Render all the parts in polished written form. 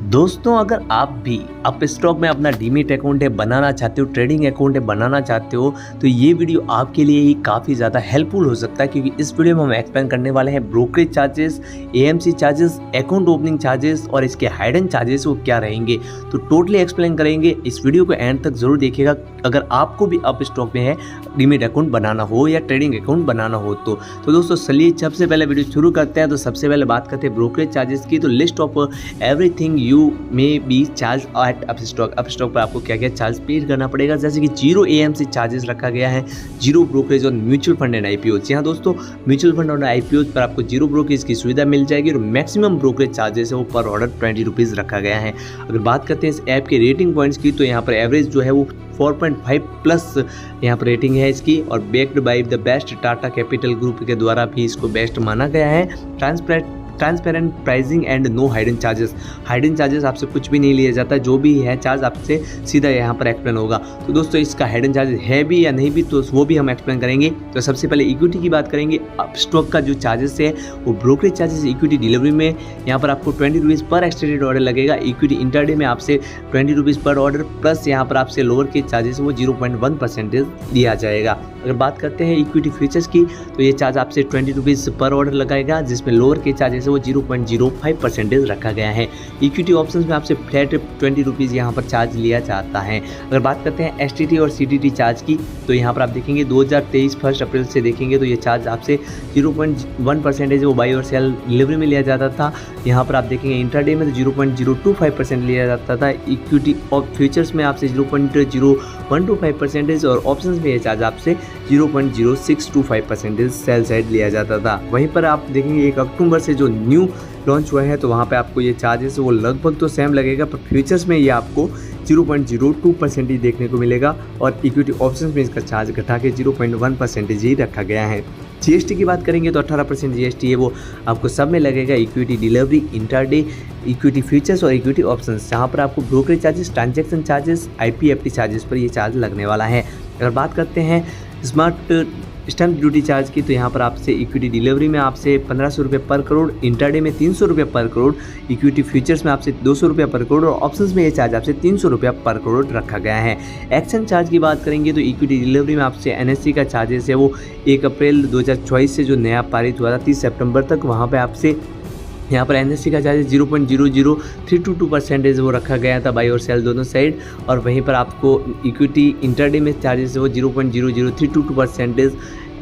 दोस्तों, अगर आप भी अप स्टॉक में अपना डीमैट अकाउंट है बनाना चाहते हो, ट्रेडिंग अकाउंट है बनाना चाहते हो, तो ये वीडियो आपके लिए ही काफ़ी ज़्यादा हेल्पफुल हो सकता है, क्योंकि इस वीडियो में हम एक्सप्लेन करने वाले हैं brokerage charges, AMC charges, account opening charges और इसके हाइडन चार्जेस वो क्या रहेंगे। तो टोटली एक्सप्लेन करेंगे। इस वीडियो को एंड तक जरूर देखिएगा अगर आपको भी अप स्टॉक में है डीमैट अकाउंट बनाना हो या ट्रेडिंग अकाउंट बनाना हो तो दोस्तों चलिए सबसे पहले वीडियो शुरू करते हैं। तो सबसे पहले बात करते हैं ब्रोकरेज चार्जेस की। तो list of everything you may be charge at up stock पर आपको क्या क्या चार्ज पे करना पड़ेगा, जैसे कि जीरो एएमसी चार्जेस रखा गया है, जीरो ब्रोकरेज और म्यूचुअल फंड एंड आईपीओ। जी हाँ दोस्तों, म्यूचुअल फंड और आईपीओ पर आपको जीरो ब्रोकरेज की सुविधा मिल जाएगी और मैक्सिमम ब्रोकरेज चार्जेस है वो पर ऑर्डर 20 रुपीज़ रखा गया है। अगर बात करते हैं इस ऐप के रेटिंग पॉइंट्स की, तो यहाँ पर एवरेज जो है वो 4.5 प्लस यहाँ पर रेटिंग है इसकी, और backed by the best Tata Capital group के द्वारा भी इसको बेस्ट माना गया है। Transparent pricing and no hidden charges. Hidden charges आपसे कुछ भी नहीं लिया जाता, जो भी है चार्ज आपसे सीधा यहाँ पर एक्सप्लेन होगा। तो दोस्तों इसका हाइडन चार्जेस है भी या नहीं भी, तो वो भी हम एक्सप्लेन करेंगे। तो सबसे पहले इक्विटी की बात करेंगे। अप स्टॉक का जो चार्जेस है वो ब्रोकरेज चार्जेस इक्विटी डिलीवरी में यहाँ पर आपको 20 रुपीज़ पर एक्सटेंडेड ऑर्डर लगेगा। इक्विटी इंटरडे में आपसे 20 रुपीज़ पर ऑर्डर प्लस यहाँ पर आपसे लोअर के चार्जेस वो 0.1% दिया जाएगा। अगर बात करते हैं इक्विटी फ्यूचर्स की, तो ये चार्ज आपसे 20 रुपीज़ पर ऑर्डर लगाएगा, जिसमें लोअर के चार्जेस वो 0.05% रखा गया है। इक्विटी ऑप्शंस में आपसे फ्लैट 20 रुपीज़ यहाँ पर चार्ज लिया जाता है। अगर बात करते हैं एसटीटी और सीटीटी चार्ज की, तो यहाँ पर आप देखेंगे 2023 1 अप्रैल से देखेंगे तो ये चार्ज आपसे 0.1% वो बाई और सेल डिलीवरी में लिया जाता था। यहाँ पर आप देखेंगे इंट्राडे में तो 0.025% लिया जाता था। इक्विटी और फ्यूचर्स में आपसे 0.0125% और ऑप्शंस में ये चार्ज आपसे 0.0625% सेल साइड लिया जाता था। वहीं पर आप देखेंगे 1 अक्टूबर से जो न्यू लॉन्च हुआ है, तो वहाँ पे आपको ये चार्जेस वो लगभग तो सेम लगेगा, पर फ्यूचर्स में ये आपको 0.02% ही देखने को मिलेगा और इक्विटी ऑप्शंस में इसका चार्ज घटा के 0.1% ही रखा गया है। जीएसटी की बात करेंगे तो 18% जीएसटी है वो आपको सब में लगेगा। Equity delivery, intraday, equity futures और इक्विटी ऑप्शंस, जहाँ पर आपको brokerage charges, transaction charges, IPFT charges पर ये चार्ज लगने वाला है। अगर बात करते हैं स्मार्ट स्टैम्प ड्यूटी चार्ज की, तो यहाँ पर आपसे इक्विटी डिलीवरी में आपसे 1500 रुपये पर करोड़, इंटरडे में 300 रुपये पर करोड़, इक्विटी फ्यूचर्स में आपसे 200 रुपये पर करोड़ और ऑप्शंस में ये चार्ज आपसे 300 रुपये पर करोड़ रखा गया है। एक्शन चार्ज की बात करेंगे तो इक्विटी डिलीवरी में आपसे एनएससी का चार्जेस है वो 1 अप्रैल 2024 से जो नया पारित हुआ था 30 सितंबर तक, वहाँ पर आपसे यहाँ पर एनएससी का चार्जेस 0.00322% वो रखा गया था बाई और सेल दोनों साइड, और वहीं पर आपको इक्विटी इंटरडे में चार्जेस वो 0.00322%,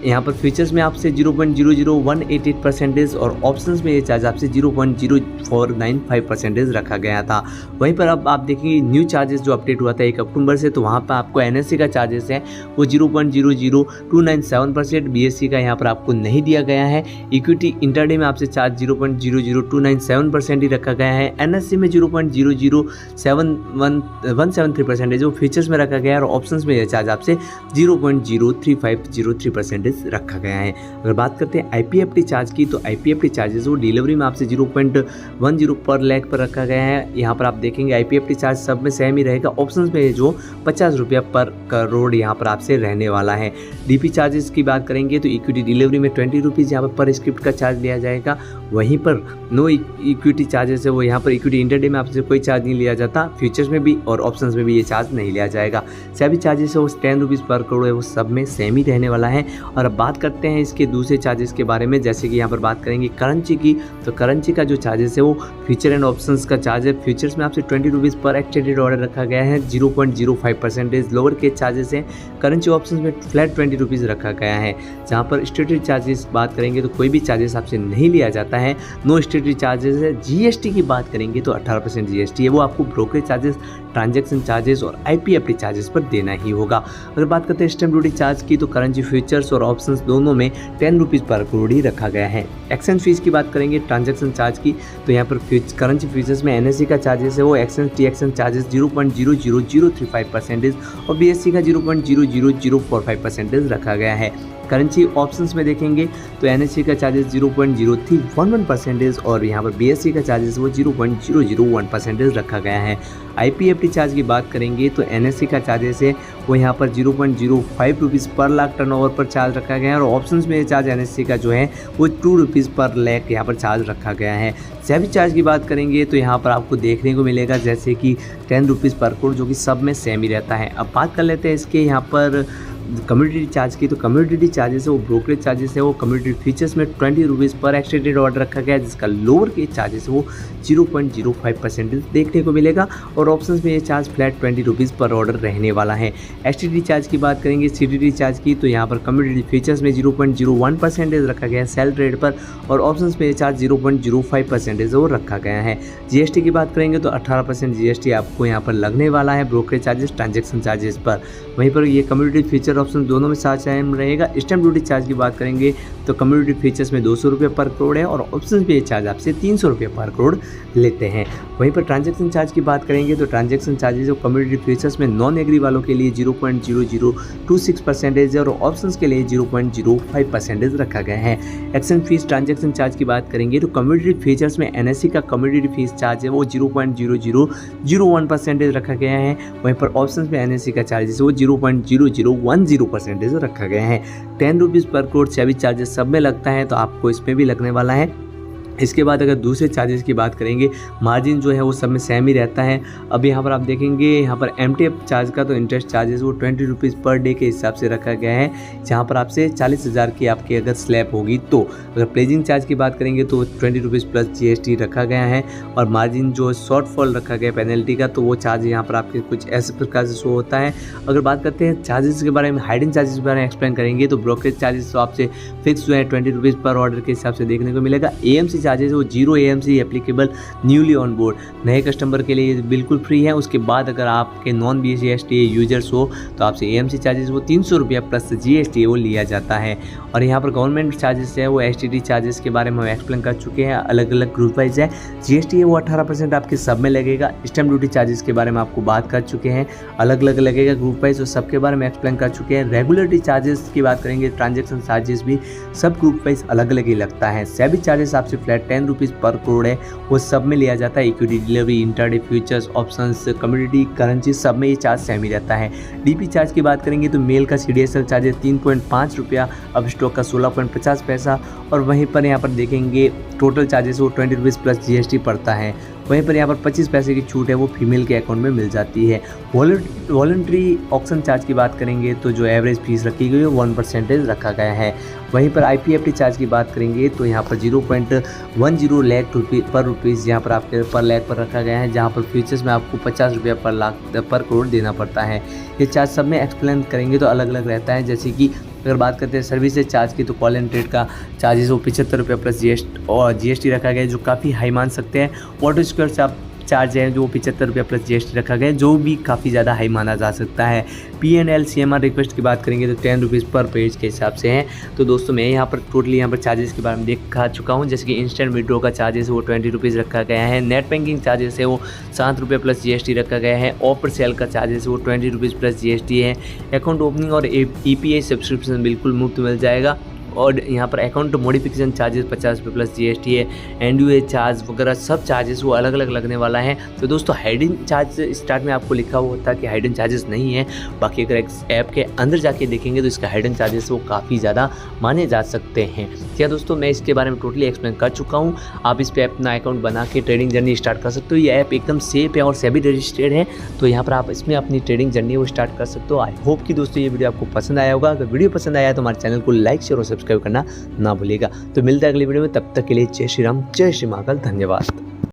यहाँ पर फ्यूचर्स में आपसे 0.00188% और ऑप्शंस में ये चार्ज आपसे 0.0495% रखा गया था। वहीं पर अब आप देखेंगे न्यू चार्जेस जो अपडेट हुआ था 1 अक्टूबर से, तो वहाँ पर आपको एनएससी का चार्जेस है वो 0.00297%, बीएससी का यहाँ पर आपको नहीं दिया गया है। इक्विटी इंटरडे में आपसे चार्ज 0.00297% ही रखा गया है। एनएससी में 0.00713% जो फ्यूचर्स में रखा गया है और ऑप्शंस में यह चार्ज आपसे 0.03503% रखा गया है। अगर बात करते हैं आईपीएफटी चार्ज की, तो आईपीएफटी चार्जेस वो डिलीवरी में आपसे 0.10 पर लाख पर रखा गया है। यहाँ पर आप देखेंगे आईपीएफटी चार्ज सब में सेम ही रहेगा, ऑप्शंस में जो 50 रुपया पर करोड़ यहाँ पर आपसे रहने वाला है। डीपी चार्जेस की बात करेंगे तो इक्विटी डिलीवरी में 20 रुपीज़ यहाँ पर स्क्रिप्ट का चार्ज लिया जाएगा। वहीं पर नो इक्विटी चार्जेस है वो यहाँ पर इक्विटी इंटरडे में आपसे कोई चार्ज नहीं लिया जाता, फ्यूचर्स में भी और ऑप्शंस में भी ये चार्ज नहीं लिया जाएगा। सभी चार्जेस है वो 10 रुपीज़ पर करोड़ है वो सब में सेम ही रहने वाला है। और अब बात करते हैं इसके दूसरे चार्जेस के बारे में, जैसे कि यहाँ पर बात करेंगे करेंसी की, तो करेंसी का जो चार्जेस है वो फ्यूचर एंड ऑप्शंस का चार्ज है। फ्यूचर्स में आपसे 20 रुपीज़ पर एक्सटेंडेड ऑर्डर रखा गया है, 0.05% लोअर के चार्जेस हैं। करेंसी ऑप्शंस में फ्लैट 20 रुपीज़ रखा गया है। जहाँ पर स्टेटरी चार्जेस बात करेंगे तो कोई भी चार्जेस आपसे नहीं लिया जाता है, नो स्टेटरी चार्जेस है। जीएसटी की बात करेंगे तो 18% जीएसटी है वो आपको ब्रोकरेज चार्जेस, ट्रांजैक्शन चार्जेस और आईपीएफटी चार्जेस पर देना ही होगा। अगर बात करते हैं स्टैम्प ड्यूटी चार्ज की, तो करेंसी फ्यूचर्स और ऑप्शंस दोनों में 10 रुपीज़ पर करोड़ ही रखा गया है। एक्सचेंज फीस की बात करेंगे ट्रांजैक्शन चार्ज की, तो यहाँ पर करेंसी फ्यूचर्स में एनएससी का चार्जेस है वो एक्सचेंज चार्जेस 0.00035% और बीएससी का 0.00045% रखा गया है। करेंसी ऑप्शंस में देखेंगे तो NSE का चार्जेस 0.0311% और यहाँ पर BSE का चार्जेस वो 0.001% रखा गया है। IPFT चार्ज की बात करेंगे तो NSE का चार्जेस है वो यहाँ पर 0.05 रुपीज़ पर लाख टर्नओवर पर चार्ज रखा गया है और ऑप्शंस में चार्ज NSE का जो है वो 2 रुपीज़ पर लाख यहाँ पर चार्ज रखा गया है। सेबी चार्ज की बात करेंगे तो यहाँ पर आपको देखने को मिलेगा जैसे कि 10 रुपीज़ पर करोड़, जो कि सब में सेम ही रहता है। अब बात कर लेते हैं इसके यहाँ पर कम्युनिटी चार्ज की। तो कम्युनिटी चार्जेस है वो ब्रोकरेज चार्जेस है वो कम्युनिटी फीचर्स में 20 रुपीज़ पर एक्सटेंडेड ऑर्डर रखा गया है, जिसका लोअर के चार्जेस है वो 0.05% देखने को मिलेगा और ऑप्शंस में ये चार्ज फ्लैट 20 रुपीज़ पर ऑर्डर रहने वाला है। STD चार्ज की बात करेंगे CTD चार्ज की तो यहाँ पर कम्युनिटी फीचर्स में 0.01% रखा गया है सेल ट्रेड पर और ऑप्शंस में ये चार्ज 0.05% वो रखा गया है। GST की बात करेंगे तो 18% GST आपको यहाँ पर लगने वाला है ब्रोकरेज चार्जेस ट्रांजेक्शन चार्जेस पर। वहीं पर ये कम्युनिटी फीचर ऑप्शन दोनों में साथ टाइम रहेगा। स्टैम्प ड्यूटी चार्ज की बात करेंगे तो कम्युनिटी फीचर्स में 200 रुपये पर करोड़ है और ऑप्शन पे ये चार्ज आपसे 300 रुपये पर करोड़ लेते हैं। वहीं पर ट्रांजैक्शन चार्ज की बात करेंगे तो ट्रांजैक्शन चार्जेस और कम्युनिटी फीचर्स में नॉन एग्री वालों के लिए 0.0026% है और ऑप्शंस के लिए 0.05% रखा गया है। एक्सचेंज फीस ट्रांजैक्शन चार्ज की बात करेंगे तो कम्युनिटी फीचर्स में NSE का कम्युनिटी फीस चार्ज है वो 0.0001% रखा गया है। वहीं पर ऑप्शंस में NSE का चार्जेस वो 0.0010% रखा गया है। 10 रुपीज़ पर करोड़ सेबी चार्जेस सब में लगता है तो आपको इसमें भी लगने वाला है। इसके बाद अगर दूसरे चार्जेस की बात करेंगे मार्जिन जो है वो सब में सेम ही रहता है। अब यहाँ पर आप देखेंगे यहाँ पर MTF चार्ज का तो इंटरेस्ट चार्जेस वो 20 रुपीज़ पर डे के हिसाब से रखा गया है, जहाँ पर आपसे 40,000 की आपकी अगर स्लैब होगी तो। अगर प्लेजिंग चार्ज की बात करेंगे तो 20 रुपीज़ प्लस GST रखा गया है और मार्जिन जो शॉर्टफॉल रखा गया पेनल्टी का तो वो चार्ज यहाँ पर आपके कुछ ऐसे प्रकार से शो होता है। अगर बात करते हैं चार्जेस के बारे में, हाइडन चार्जेस के बारे में एक्सप्लेन करेंगे तो ब्रोकरेज चार्जेस तो आपसे फिक्स जो है 20 रुपीज़ पर ऑर्डर के हिसाब से देखने को मिलेगा। AMC चार्जेस वो 0 AMC applicable newly on board नए कस्टमर के लिए बिल्कुल फ्री है। उसके बाद अगर आपके नॉन BSE यूजर्स हो तो आपसे AMC चार्जेस वो 300 रुपया प्लस GST वो लिया जाता है। और यहाँ पर गवर्नमेंट चार्जेस है वो STD चार्जेस के बारे में हम एक्सप्लेन कर चुके हैं, अलग अलग ग्रुप वाइज है। GST है वो 18% आपके सब में लगेगा। स्टैम्प ड्यूटी चार्जेस के बारे में आपको बात कर चुके हैं, अलग अलग लगेगा ग्रुप वाइज और सबके बारे में एक्सप्लेन कर चुके हैं। रेगुलेटरी चार्जेस की बात करेंगे, ट्रांजेक्शन चार्जेस भी सब ग्रुप वाइज अलग अलग ही लगता है। सेबी चार्जेस आपसे फ्लैट 10 रुपीज़ पर करोड़ है वो सब में लिया जाता है। Equity delivery, intraday futures, options, community, currency सब में ये चार्ज सेम ही रहता है। DP चार्ज की बात करेंगे तो मेल का CDSL चार्जेस 3.5 रुपया, अब स्टॉक का 16.50 पैसा और वहीं पर यहाँ पर देखेंगे टोटल चार्जेस वो 20 रुपीज़ प्लस GST पड़ता है। वहीं पर यहाँ पर 25 पैसे की छूट है वो फीमेल के अकाउंट में मिल जाती है। वॉलंटरी ऑक्शन चार्ज की बात करेंगे तो जो एवरेज फीस रखी गई है 1% रखा गया है। वहीं पर IPFT चार्ज की बात करेंगे तो यहाँ पर 0.10 लाख पर रुपीज़ यहाँ पर आपके पर लाख पर रखा गया है, जहाँ पर फ्यूचर्स में आपको 50 रुपया पर लाख पर करोड़ देना पड़ता है। ये चार्ज सब में एक्सप्लेन करेंगे तो अलग अलग रहता है। जैसे कि अगर बात करते हैं सर्विसेज चार्ज की तो कॉल एंड ट्रेड का चार्जेस वो 75 रुपया प्लस GST रखा गया है, जो काफ़ी हाई मान सकते हैं। ऑटो स्क्वायर चार्ज है जो 75 रुपया प्लस GST रखा गया है, जो भी काफ़ी ज़्यादा हाई माना जा सकता है। PNL CMR रिक्वेस्ट की बात करेंगे तो 10 रुपीज़ पर पेज के हिसाब से हैं। तो दोस्तों मैं यहाँ पर टोटली यहाँ पर चार्जेस के बारे में दिखा चुका हूँ। जैसे कि इंस्टेंट विड्रॉ का चार्जेस वो 20 रुपीज़ रखा गया है। नेट बैंकिंग चार्जेस है वो 7 रुपये प्लस GST रखा गया है। ऑफर सेल का चार्जेस वो 20 रुपीज़ प्लस GST है। अकाउंट ओपनिंग और EPI सब्सक्रिप्शन बिल्कुल मुफ्त मिल जाएगा। और यहाँ पर अकाउंट मॉडिफिकेशन चार्जेस 50 रुपये प्लस GST है। NDA चार्ज वगैरह सब चार्जेस वो अलग अलग लगने वाला है। तो दोस्तों हाइडन चार्ज स्टार्ट में आपको लिखा हुआ था कि हाइडन चार्जेस नहीं है, बाकी अगर ऐप के अंदर जाके देखेंगे तो इसका हाइडन चार्जेस वो काफ़ी ज़्यादा माने जा सकते हैं। क्या दोस्तों मैं इसके बारे में टोटली एक्सप्लेन कर चुका हूँ। आप इस पर अपना अकाउंट बना के ट्रेडिंग जर्नी स्टार्ट कर सकते हो। ये ऐप एकदम सेफ है और सेबी रजिस्टर्ड है, तो यहाँ पर आप इसमें अपनी ट्रेडिंग जर्नी वो स्टार्ट कर सकते हो। आई होप कि दोस्तों ये वीडियो आपको पसंद आया होगा। अगर वीडियो पसंद आया तो हमारे चैनल को लाइक शेयर और सब्सक्राइब करना ना भूलिएगा। तो मिलता है अगली वीडियो में, तब तक के लिए जय श्री राम, जय श्री महाकाल, धन्यवाद।